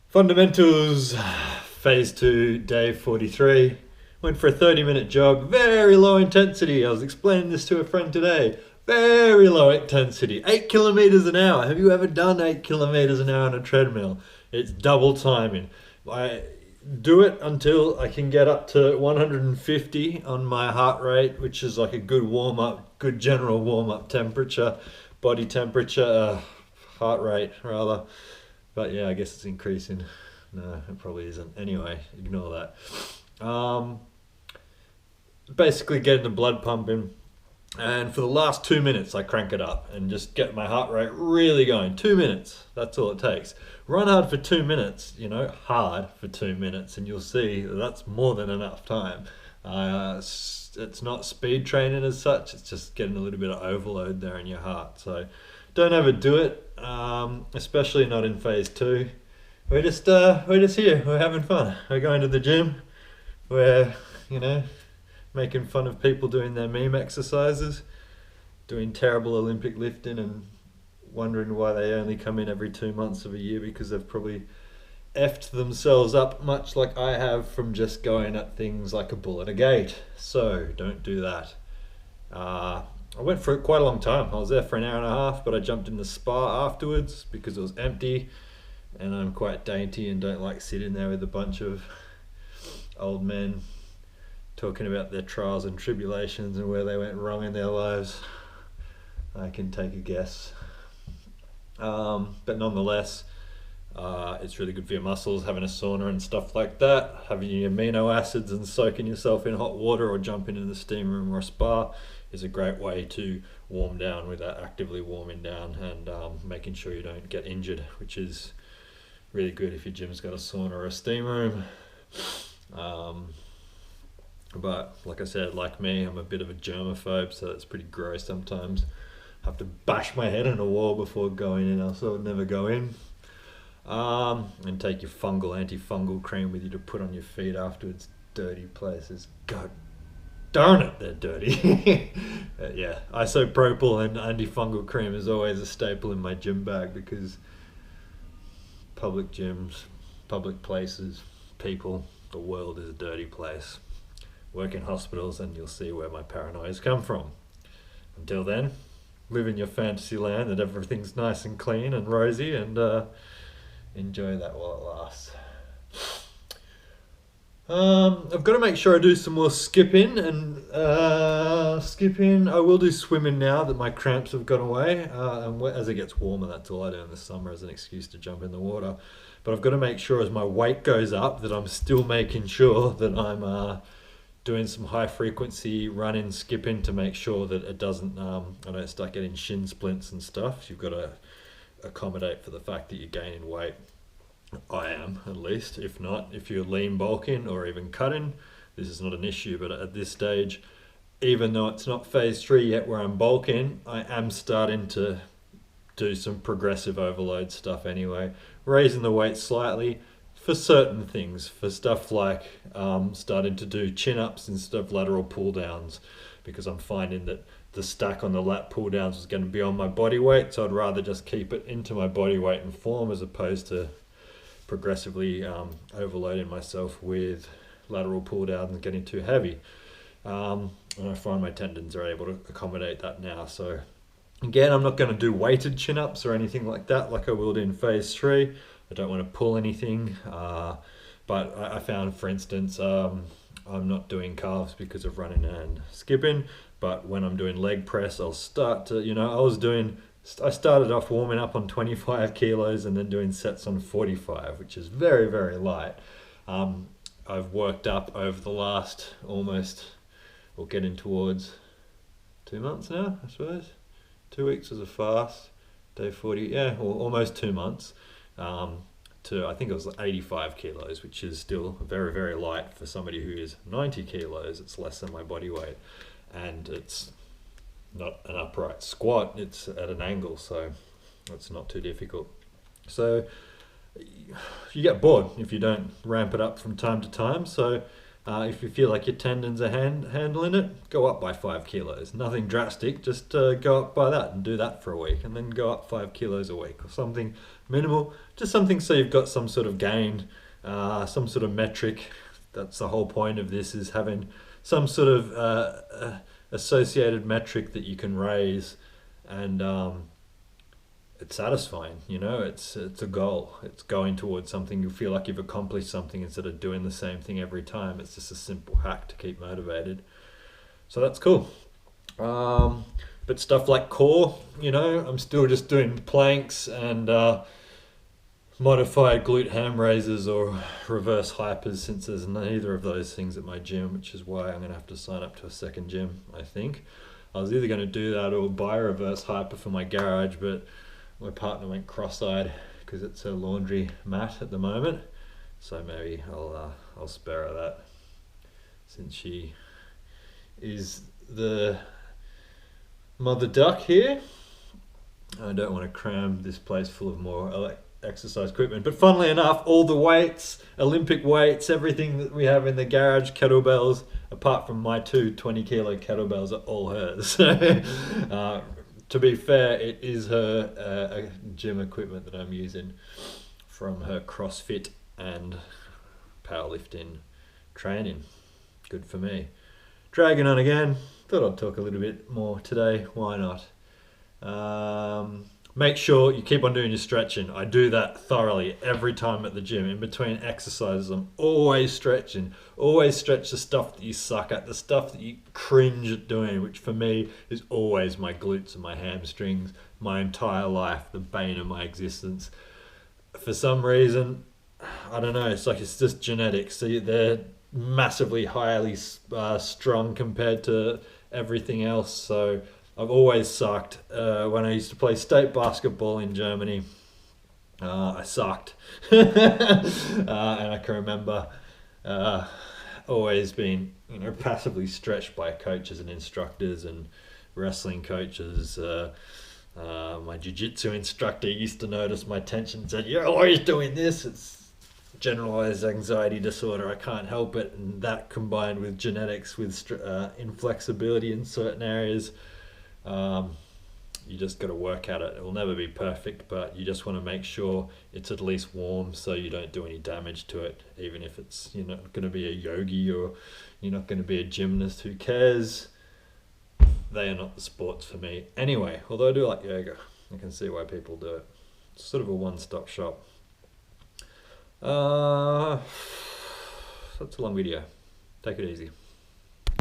Fundamentals, phase 2, day 43. Went for a 30-minute jog, very low intensity. I was explaining this to a friend today. Very low intensity, 8 kilometers an hour. Have you ever done 8 kilometers an hour on a treadmill? It's double timing. I do it until I can get up to 150 on my heart rate, which is like a good warm up, good general warm up temperature, body temperature, heart rate rather. But yeah, I guess it's increasing. No, it probably isn't. Anyway, ignore that. Basically, getting the blood pumping. And for the last 2 minutes, I crank it up and just get my heart rate really going. 2 minutes, that's all it takes. Run hard for 2 minutes, hard for 2 minutes, and you'll see that's more than enough time. It's not speed training as such, it's just getting a little bit of overload there in your heart. So don't overdo it, especially not in phase 2. We're just here, we're having fun. We're going to the gym, we're, making fun of people doing their meme exercises, doing terrible Olympic lifting and wondering why they only come in every 2 months of a year because they've probably effed themselves up much like I have from just going at things like a bull at a gate. So don't do that. I went for quite a long time. I was there for an hour and a half, but I jumped in the spa afterwards because it was empty, and I'm quite dainty and don't like sitting there with a bunch of old men talking about their trials and tribulations and where they went wrong in their lives. I can take a guess. But nonetheless, it's really good for your muscles, having a sauna and stuff like that, having your amino acids and soaking yourself in hot water or jumping in the steam room or a spa is a great way to warm down without actively warming down and making sure you don't get injured, which is really good if your gym's got a sauna or a steam room. But like I said, like me, I'm a bit of a germaphobe, so it's pretty gross sometimes. I have to bash my head on a wall before going in, else I would never go in. And take your antifungal cream with you to put on your feet afterwards. Dirty places. God darn it, they're dirty. Yeah, isopropyl and antifungal cream is always a staple in my gym bag because public gyms, public places, people, the world is a dirty place. Work in hospitals and you'll see where my paranoias come from. Until then, live in your fantasy land that everything's nice and clean and rosy, and enjoy that while it lasts. I've got to make sure I do some more skipping and I will do swimming now that my cramps have gone away, and as it gets warmer, that's all I do in the summer as an excuse to jump in the water. But I've got to make sure as my weight goes up that I'm still making sure that I'm doing some high frequency running, skipping to make sure that it doesn't, I don't start getting shin splints and stuff. You've got to accommodate for the fact that you're gaining weight. I am, at least. If not, if you're lean bulking or even cutting, this is not an issue. But at this stage, even though it's not phase 3 yet where I'm bulking, I am starting to do some progressive overload stuff anyway, raising the weight slightly for certain things, for stuff like starting to do chin-ups instead of lateral pull-downs, because I'm finding that the stack on the lat pull-downs is going to be on my body weight, so I'd rather just keep it into my body weight and form as opposed to progressively overloading myself with lateral pull-downs and getting too heavy. And I find my tendons are able to accommodate that now. So again, I'm not going to do weighted chin-ups or anything like that like I will do in phase 3. I don't want to pull anything, but I found, for instance, I'm not doing calves because of running and skipping, but when I'm doing leg press, I'll start to, I started off warming up on 25 kilos and then doing sets on 45, which is very, very light. I've worked up over the last getting towards 2 months now, I suppose. 2 weeks was a fast, day 40, yeah, or almost 2 months. To I think it was 85 kilos, which is still very, very light for somebody who is 90 kilos. It's less than my body weight, and it's not an upright squat, it's at an angle, so it's not too difficult. So you get bored if you don't ramp it up from time to time, so If you feel like your tendons are handling it, go up by 5 kilos. Nothing drastic, just go up by that and do that for a week, and then go up 5 kilos a week or something minimal. Just something so you've got some sort of gain, some sort of metric. That's the whole point of this, is having some sort of associated metric that you can raise, and it's satisfying. It's a goal. It's going towards something. You feel like you've accomplished something instead of doing the same thing every time. It's just a simple hack to keep motivated. So that's cool. But stuff like core, I'm still just doing planks and modified glute ham raises or reverse hypers, since there's neither of those things at my gym, which is why I'm going to have to sign up to a second gym, I think. I was either going to do that or buy a reverse hyper for my garage, but my partner went cross-eyed because it's her laundry mat at the moment. So maybe I'll spare her that, since she is the mother duck here. I don't want to cram this place full of more exercise equipment. But funnily enough, all the weights, Olympic weights, everything that we have in the garage, kettlebells, apart from my 2 20-kilo kettlebells, are all hers. To be fair, it is her gym equipment that I'm using from her CrossFit and powerlifting training. Good for me. Dragging on again. Thought I'd talk a little bit more today. Why not? Make sure you keep on doing your stretching. I do that thoroughly every time at the gym. In between exercises, I'm always stretching. Always stretch the stuff that you suck at, the stuff that you cringe at doing, which for me is always my glutes and my hamstrings, my entire life, the bane of my existence. For some reason, I don't know, it's just genetics. So they're massively highly strong compared to everything else. So I've always sucked. When I used to play state basketball in Germany, I sucked. And I can remember always being passively stretched by coaches and instructors and wrestling coaches. My jiu-jitsu instructor used to notice my tension and said, "You're always doing this." It's generalized anxiety disorder. I can't help it. And that combined with genetics, with inflexibility in certain areas, you just got to work at it. It will never be perfect, but you just want to make sure it's at least warm so you don't do any damage to it. Even if you're not going to be a yogi or you're not going to be a gymnast, who cares? They are not the sports for me. Anyway, although I do like yoga, I can see why people do it. It's sort of a one-stop shop. That's a long video. Take it easy.